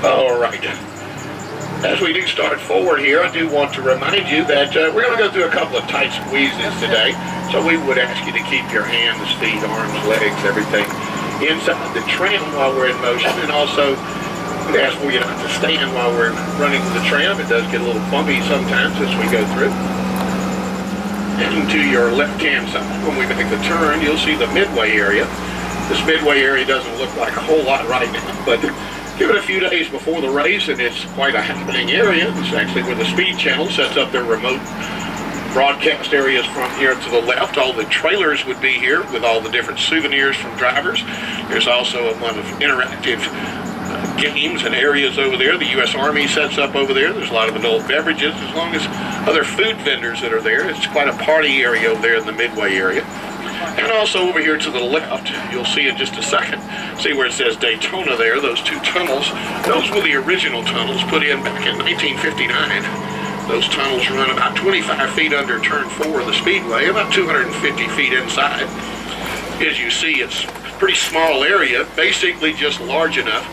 All right. As we do start forward here, I do want to remind you that we're going to go through a couple of tight squeezes today. So we would ask you to keep your hands, feet, arms, legs, everything inside the tram while we're in motion. And also, we ask for you not to stand while we're running the tram. It does get a little bumpy sometimes as we go through. And to your left-hand side, when we make the turn, you'll see the midway area. This midway area doesn't look like a whole lot right now, but give it a few days before the race, and it's quite a happening area. It's actually where the Speed Channel sets up their remote broadcast areas from here to the left. All the trailers would be here with all the different souvenirs from drivers. There's also a lot of interactive games and areas over there. The U.S. Army sets up over there. There's a lot of adult beverages, as long as other food vendors that are there. It's quite a party area over there in the midway area. And also over here to the left, you'll see in just a second, see where it says Daytona there, those two tunnels. Those were the original tunnels put in back in 1959. Those tunnels run about 25 feet under turn 4 of the Speedway, about 250 feet inside. As you see, it's a pretty small area, basically just large enough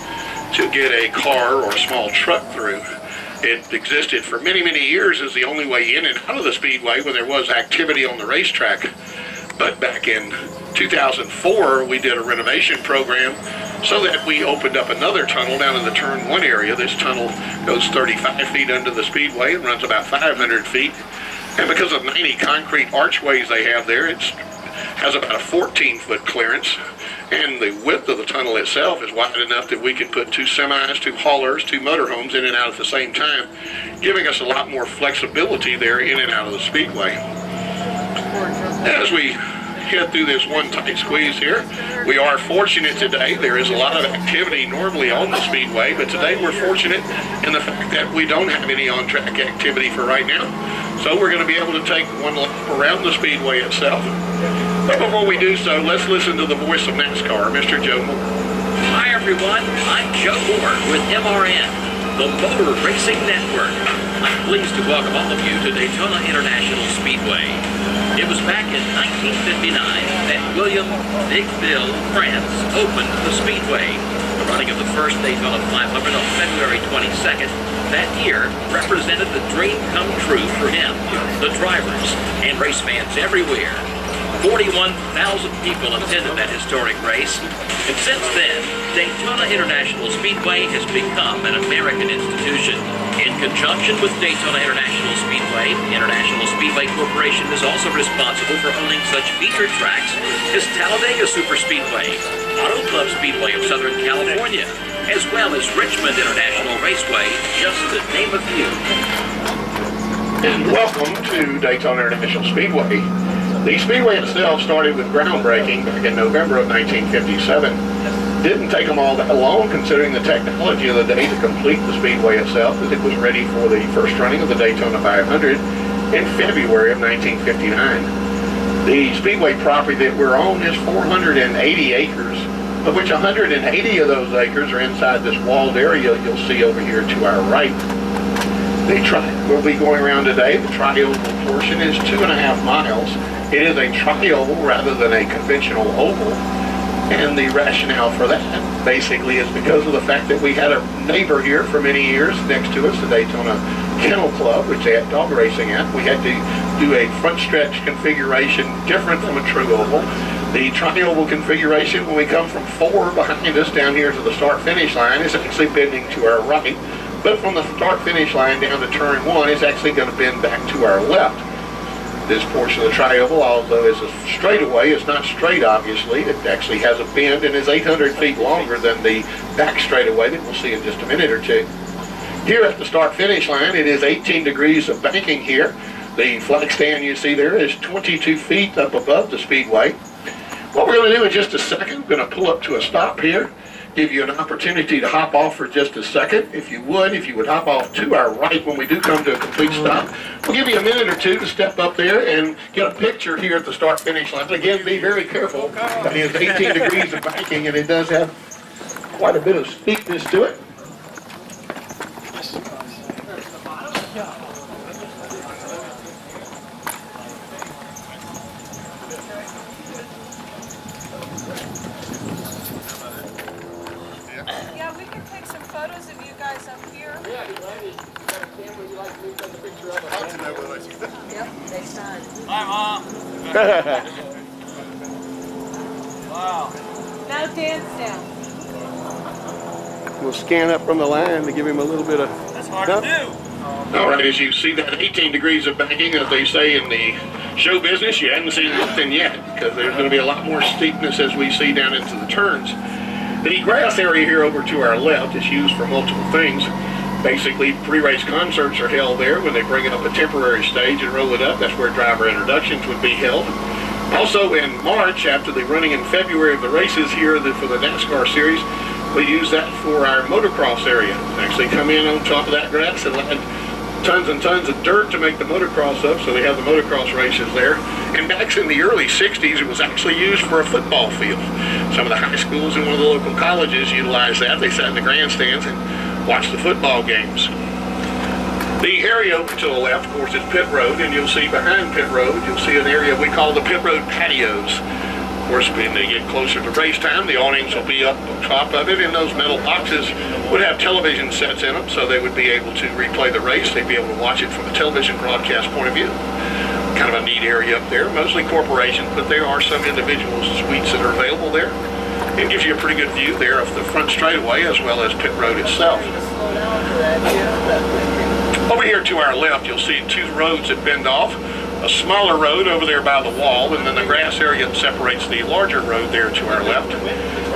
to get a car or a small truck through. It existed for many, many years as the only way in and out of the Speedway when there was activity on the racetrack. But back in 2004, we did a renovation program so that we opened up another tunnel down in the turn 1 area. This tunnel goes 35 feet under the Speedway and runs about 500 feet. And because of 90 concrete archways they have there, it has about a 14-foot clearance. And the width of the tunnel itself is wide enough that we can put 2 semis, 2 haulers, 2 motorhomes in and out at the same time, giving us a lot more flexibility there in and out of the Speedway. As we head through this one tight squeeze here, we are fortunate today. There is a lot of activity normally on the Speedway, but today we're fortunate in the fact that we don't have any on-track activity for right now. So we're going to be able to take one lap around the Speedway itself. But before we do so, let's listen to the voice of NASCAR, Mr. Joe Moore. Hi everyone, I'm Joe Moore with MRN, the Motor Racing Network. I'm pleased to welcome all of you to Daytona International Speedway. It was back in 1959 that William Big Bill France opened the Speedway. The running of the first Daytona 500 on February 22nd that year represented the dream come true for him, the drivers, and race fans everywhere. 41,000 people attended that historic race, and since then, Daytona International Speedway has become an American institution. In conjunction with Daytona International Speedway, the International Speedway Corporation is also responsible for owning such featured tracks as Talladega Superspeedway, Auto Club Speedway of Southern California, as well as Richmond International Raceway, just to name a few. And welcome to Daytona International Speedway. The Speedway itself started with groundbreaking back in November of 1957. Didn't take them all that long, considering the technology of the day, to complete the Speedway itself, as it was ready for the first running of the Daytona 500 in February of 1959. The Speedway property that we're on is 480 acres, of which 180 of those acres are inside this walled area you'll see over here to our right. The track we'll be going around today, the tri-oval portion, is 2.5 miles. It is a tri-oval rather than a conventional oval. And the rationale for that basically is because of the fact that we had a neighbor here for many years next to us, the Daytona Kennel Club, which they had dog racing at. We had to do a front stretch configuration different from a true oval. The tri-oval configuration, when we come from 4 behind us down here to the start-finish line, is actually bending to our right. But from the start-finish line down to turn 1, it's actually going to bend back to our left. This portion of the tri-oval, although it's a straightaway, it's not straight, obviously. It actually has a bend and is 800 feet longer than the back straightaway that we'll see in just a minute or two. Here at the start-finish line, it is 18 degrees of banking here. The flag stand you see there is 22 feet up above the Speedway. What we're going to do in just a second, we're going to pull up to a stop here, give you an opportunity to hop off for just a second. If you would hop off to our right when we do come to a complete stop. We'll give you a minute or two to step up there and get a picture here at the start-finish line. Again, be very careful. It is 18 degrees of banking, and it does have quite a bit of steepness to it. Yeah, we can take some photos of you guys. Yep, they signed. Hi, Mom. Wow. No dance down. We'll scan up from the line to give him a little bit of... That's hard to do. All right, as you see that 18 degrees of banking, as they say in the show business, you haven't seen nothing yet, because there's going to be a lot more steepness as we see down into the turns. The grass area here over to our left is used for multiple things. Basically, pre-race concerts are held there when they bring up a temporary stage and roll it up. That's where driver introductions would be held. Also in March, after the running in February of the races here for the NASCAR series, we use that for our motocross area. Actually come in on top of that grass and land tons and tons of dirt to make the motocross up, so we have the motocross races there. And back in the early 60s, it was actually used for a football field. Some of the high schools and one of the local colleges utilized that. They sat in the grandstands and watched the football games. The area over to the left, of course, is pit road, and you'll see behind pit road, you'll see an area we call the pit road patios. Of course, when they get closer to race time, the awnings will be up on top of it, and those metal boxes would have television sets in them, so they would be able to replay the race. They'd be able to watch it from a television broadcast point of view. Kind of a neat area up there, mostly corporations, but there are some individual suites that are available there. It gives you a pretty good view there of the front straightaway as well as pit road itself. Over here to our left, you'll see two roads that bend off. A smaller road over there by the wall, and then the grass area that separates the larger road there to our left.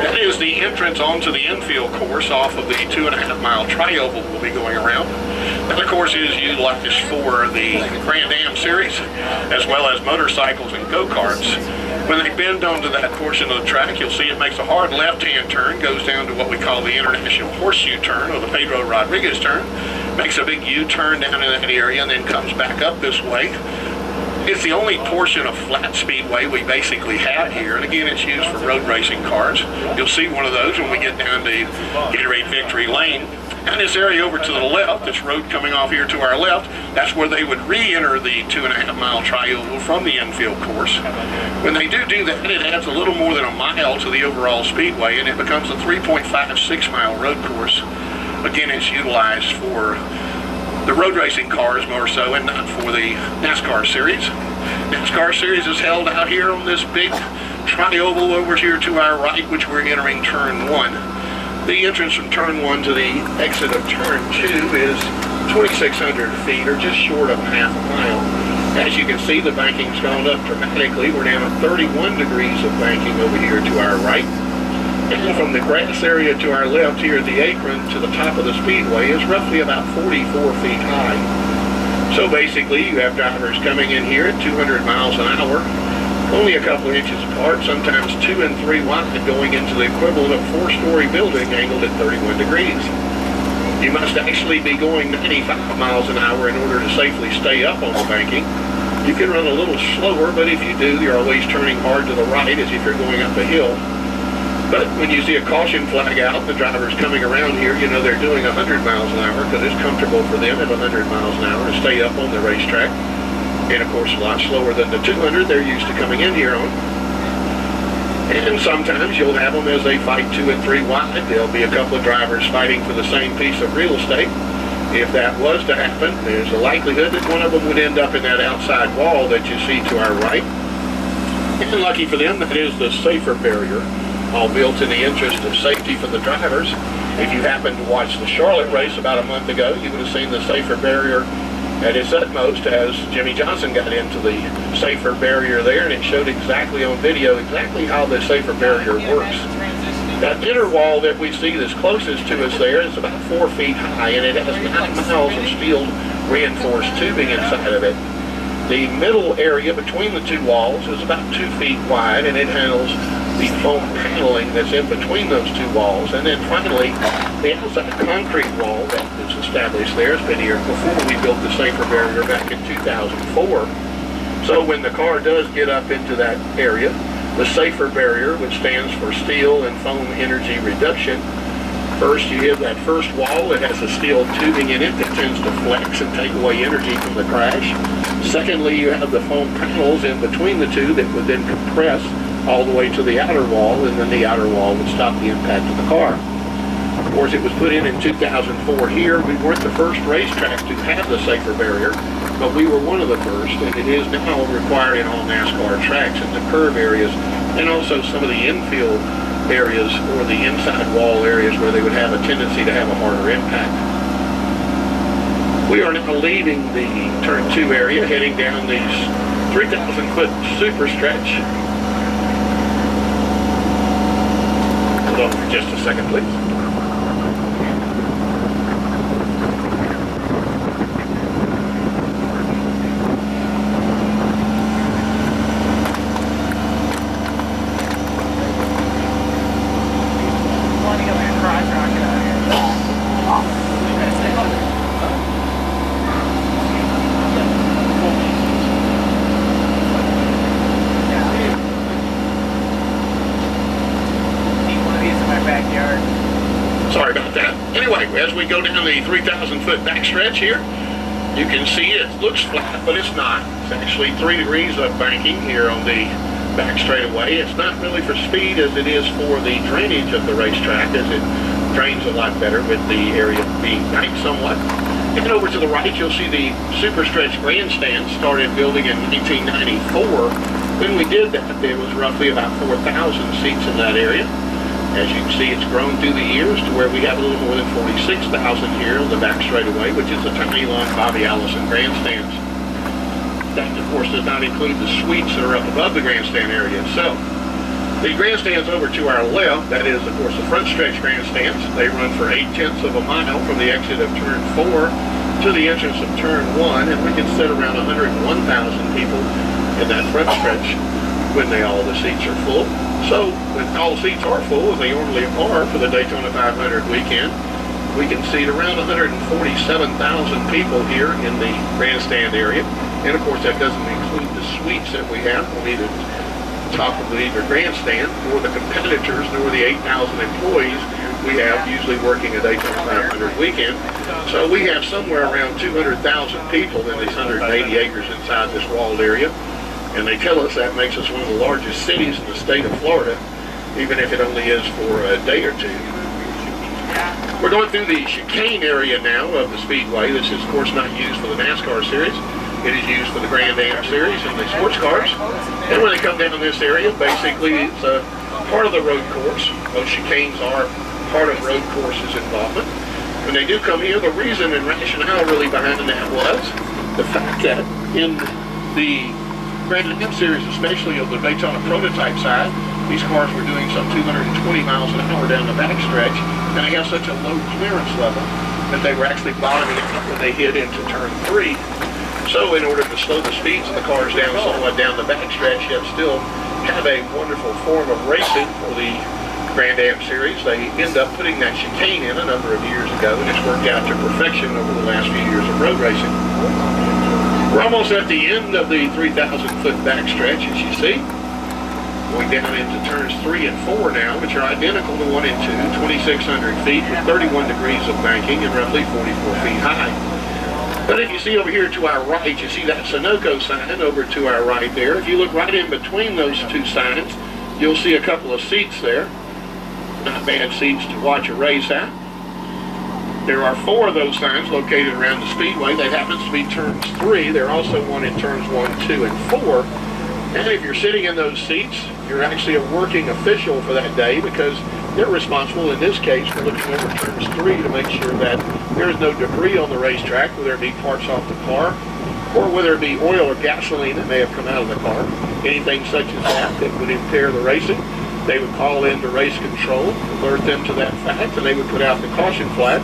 That is the entrance onto the infield course off of the 2.5-mile tri-oval we'll be going around. That, of course, is utilized for the Grand Am series, as well as motorcycles and go-karts. When they bend onto that portion of the track, you'll see it makes a hard left-hand turn, goes down to what we call the International Horseshoe Turn, or the Pedro Rodriguez turn, makes a big U-turn down in that area, and then comes back up this way. It's the only portion of flat speedway we basically have here, and again, it's used for road racing cars. You'll see one of those when we get down to Gatorade Victory Lane. And this area over to the left, this road coming off here to our left, that's where they would re-enter the 2.5-mile tri-oval from the infield course. When they do that, it adds a little more than a mile to the overall speedway, and it becomes a 3.56-mile road course. Again, it's utilized for the road racing cars more so, and not for the NASCAR series. NASCAR series is held out here on this big tri-oval over here to our right, which we're entering turn 1. The entrance from turn 1 to the exit of turn 2 is 2,600 feet, or just short of half a mile. As you can see, the banking's gone up dramatically. We're down at 31 degrees of banking over here to our right. And from the grass area to our left here, the apron to the top of the speedway is roughly about 44 feet high. So basically, you have drivers coming in here at 200 miles an hour, only a couple of inches apart, sometimes 2 and 3 wide, going into the equivalent of 4-story building angled at 31 degrees. You must actually be going 95 miles an hour in order to safely stay up on the banking. You can run a little slower, but if you do, you're always turning hard to the right as if you're going up a hill. But when you see a caution flag out, the drivers coming around here, you know they're doing 100 miles an hour because it's comfortable for them at 100 miles an hour to stay up on the racetrack. And of course, a lot slower than the 200 they're used to coming in here on. And sometimes you'll have them as they fight 2 and 3 wide. There'll be a couple of drivers fighting for the same piece of real estate. If that was to happen, there's a likelihood that one of them would end up in that outside wall that you see to our right. And lucky for them, that is the safer barrier, all built in the interest of safety for the drivers. If you happened to watch the Charlotte race about a month ago, you would have seen the safer barrier at its utmost as Jimmy Johnson got into the safer barrier there, and it showed exactly on video exactly how the safer barrier works. That inner wall that we see that's closest to us there is about 4 feet high, and it has 9 miles of steel reinforced tubing inside of it. The middle area between the two walls is about 2 feet wide, and it handles the foam paneling that's in between those two walls. And then finally, the outside concrete wall that is established there has been here before we built the safer barrier back in 2004. So when the car does get up into that area, the safer barrier, which stands for steel and foam energy reduction, first you have that first wall that has a steel tubing in it that tends to flex and take away energy from the crash. Secondly, you have the foam panels in between the two that would then compress all the way to the outer wall, and then the outer wall would stop the impact of the car. Of course, it was put in 2004 here. We weren't the first racetrack to have the safer barrier, but we were one of the first, and it is now required in all NASCAR tracks in the curve areas and also some of the infield areas or the inside wall areas where they would have a tendency to have a harder impact. We are now leaving the turn 2 area, heading down these 3,000-foot super stretch. Hold on for just a second, please. Sorry about that. Anyway, as we go down the 3,000-foot backstretch here, you can see it looks flat, but it's not. It's actually 3 degrees of banking here on the back straightaway. It's not really for speed as it is for the drainage of the racetrack, as it drains a lot better with the area being banked somewhat. And over to the right, you'll see the super stretch grandstand started building in 1994. When we did that, there was roughly about 4,000 seats in that area. As you can see, it's grown through the years to where we have a little more than 46,000 here on the back straightaway, which is a tiny long Bobby Allison grandstands. That, of course, does not include the suites that are up above the grandstand area itself. The grandstands over to our left, that is, of course, the front stretch grandstands. They run for 0.8 of a mile from the exit of turn 4 to the entrance of turn 1, and we can sit around 101,000 people in that front stretch when all the seats are full. So when all the seats are full, as they normally are for the Daytona 500 weekend, we can seat around 147,000 people here in the grandstand area. And of course, that doesn't include the suites that we have on either top of either grandstand or the competitors, nor the 8,000 employees we have usually working a Daytona 500 weekend. So we have somewhere around 200,000 people in these 180 acres inside this walled area. And they tell us that makes us one of the largest cities in the state of Florida, even if it only is for a day or two. We're going through the chicane area now of the Speedway. This is, of course, not used for the NASCAR series. It is used for the Grand Am series and the sports cars. And when they come down this area, basically it's a part of the road course. Those chicanes are part of road courses involvement. When they do come here, the reason and rationale really behind that was the fact that in the Grand Am series, especially of the Daytona prototype side, these cars were doing some 220 miles an hour down the backstretch, and they have such a low clearance level that they were actually bottoming out when they hit into turn 3. So in order to slow the speeds of the cars down somewhat down the backstretch, yet still have a wonderful form of racing for the Grand Am series, they end up putting that chicane in a number of years ago, and it's worked out to perfection over the last few years of road racing. We're almost at the end of the 3,000-foot backstretch, as you see. Going down into turns 3 and 4 now, which are identical to 1 and 2, 2,600 feet with 31 degrees of banking and roughly 44 feet high. But if you see over here to our right, you see that Sunoco sign over to our right there. If you look right in between those two signs, you'll see a couple of seats there. Not bad seats to watch a race at. There are 4 of those signs located around the Speedway. That happens to be turns 3. There are also one in turns 1, 2, and 4. And if you're sitting in those seats, you're actually a working official for that day, because they're responsible, in this case, for looking over turns 3 to make sure that there is no debris on the racetrack, whether it be parts off the car, or whether it be oil or gasoline that may have come out of the car. Anything such as that would impair the racing. They would call in to race control, alert them to that fact, and they would put out the caution flag.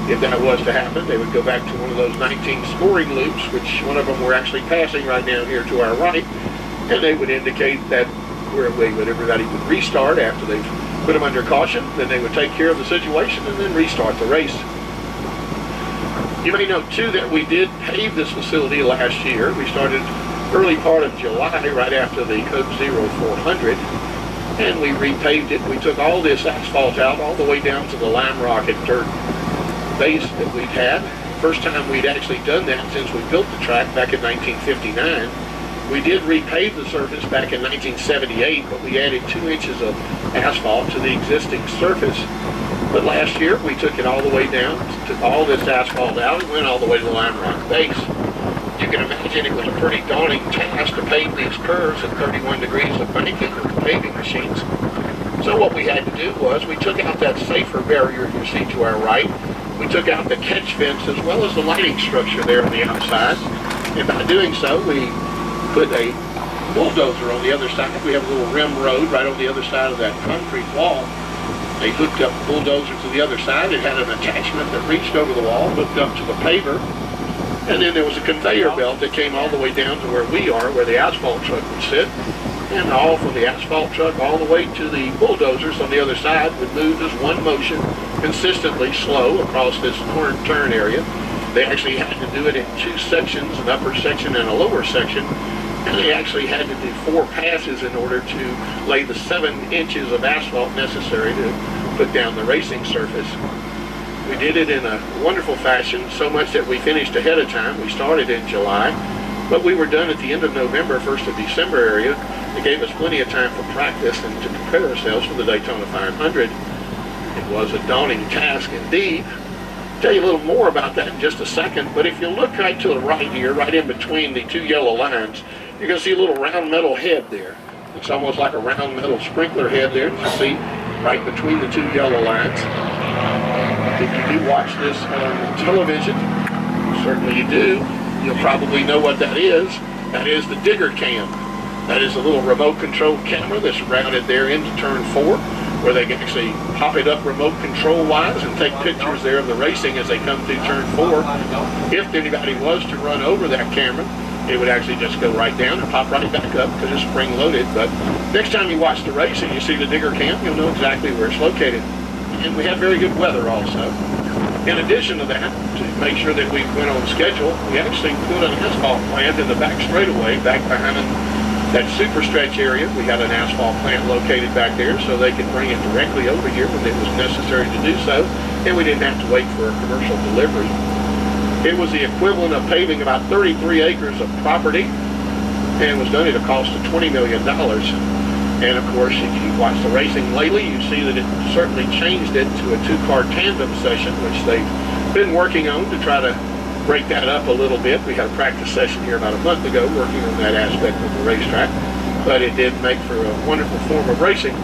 If that was to happen, they would go back to one of those 19 scoring loops, which one of them we're actually passing right down here to our right, and they would indicate that everybody would restart after they've put them under caution. Then they would take care of the situation and then restart the race. You may note, too, that we did pave this facility last year. We started early part of July, right after the Coke Zero 400, and we repaved it. We took all this asphalt out all the way down to the lime rock and dirt base that we'd had. First time we'd actually done that since we built the track back in 1959. We did repave the surface back in 1978, but we added 2 inches of asphalt to the existing surface But last year, we took it all the way down, took all this asphalt out, and went all the way to the Lime Rock base. You can imagine it was a pretty daunting task to pave these curves at 31 degrees of banking with the paving machines. So what we had to do was we took out that safer barrier you see to our right. We took out the catch fence as well as the lighting structure there on the outside. And by doing so, we put a bulldozer on the other side. We have a little rim road right on the other side of that concrete wall. They hooked up the bulldozer to the other side. It had an attachment that reached over the wall, hooked up to the paver. And then there was a conveyor belt that came all the way down to where we are, where the asphalt truck would sit. And all from the asphalt truck all the way to the bulldozers on the other side would move as one motion, consistently slow across this turn area. They actually had to do it in two sections, an upper section and a lower section. And they actually had to do 4 passes in order to lay the 7 inches of asphalt necessary to put down the racing surface. We did it in a wonderful fashion, so much that we finished ahead of time. We started in July, but we were done at the end of November, 1st of December area. It gave us plenty of time for practice and to prepare ourselves for the Daytona 500. It was a daunting task indeed. I'll tell you a little more about that in just a second, but if you look right to the right here, right in between the 2 yellow lines, you're going to see a little round metal head there. It's almost like a round metal sprinkler head there, you see, right between the 2 yellow lines. If you do watch this on television, certainly you do, you'll probably know what that is. That is the digger cam. That is a little remote control camera that's routed there into turn 4, where they can actually pop it up remote control wise and take pictures there of the racing as they come through turn 4. If anybody was to run over that camera, it would actually just go right down and pop right back up because it's spring loaded. But next time you watch the race and you see the digger cam, you'll know exactly where it's located. And we had very good weather also. In addition to that, to make sure that we went on schedule, we actually put an asphalt plant in the back straightaway, back behind that super stretch area. We had an asphalt plant located back there so they could bring it directly over here when it was necessary to do so, and we didn't have to wait for a commercial delivery. It was the equivalent of paving about 33 acres of property, and was done at a cost of $20 million. And of course, if you watch the racing lately, you see that it certainly changed it to a 2-car tandem session, which they've been working on to try to break that up a little bit. We had a practice session here about a month ago working on that aspect of the racetrack, but it did make for a wonderful form of racing.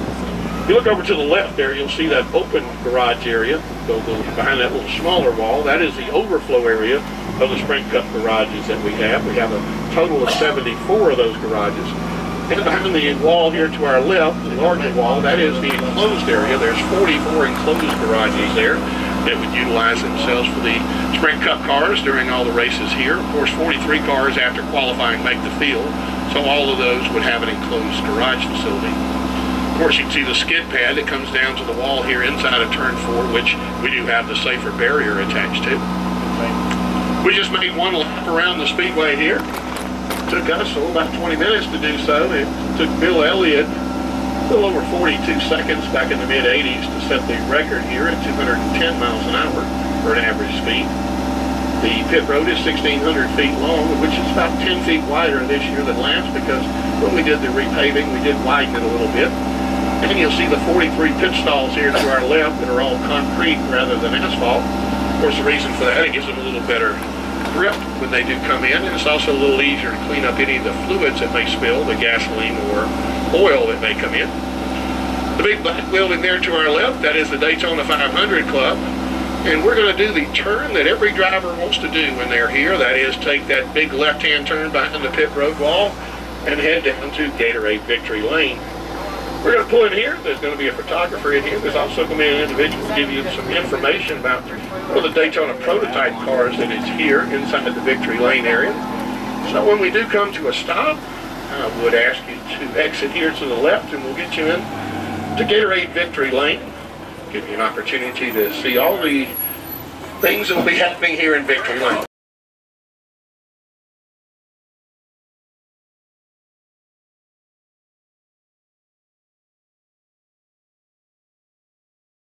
If you look over to the left there, you'll see that open garage area. Go behind that little smaller wall. That is the overflow area of the Sprint Cup garages that we have. We have a total of 74 of those garages. And behind the wall here to our left, the larger wall, that is the enclosed area. There's 44 enclosed garages there that would utilize themselves for the Sprint Cup cars during all the races here. Of course, 43 cars after qualifying make the field, so all of those would have an enclosed garage facility. Of course, you can see the skid pad that comes down to the wall here inside of turn 4, which we do have the safer barrier attached to. We just made one lap around the Speedway here. It took us about 20 minutes to do so. It took Bill Elliott a little over 42 seconds back in the mid-80s to set the record here at 210 miles an hour for an average speed. The pit road is 1,600 feet long, which is about 10 feet wider this year than last, because when we did the repaving, we did widen it a little bit. And you'll see the 43 pit stalls here to our left that are all concrete rather than asphalt. Of course, the reason for that, it gives them a little better grip when they do come in, and it's also a little easier to clean up any of the fluids that may spill, the gasoline or oil that may come in. The big black building there to our left, that is the Daytona 500 Club. And we're going to do the turn that every driver wants to do when they're here. That is, take that big left-hand turn behind the pit road wall and head down to Gatorade Victory Lane. We're going to pull in here. There's going to be a photographer in here. There's also going to be an individual to give you some information about one of the Daytona prototype cars that is here inside the Victory Lane area. So when we do come to a stop, I would ask you to exit here to the left, and we'll get you in to Gatorade Victory Lane. Give you an opportunity to see all the things that will be happening here in Victory Lane.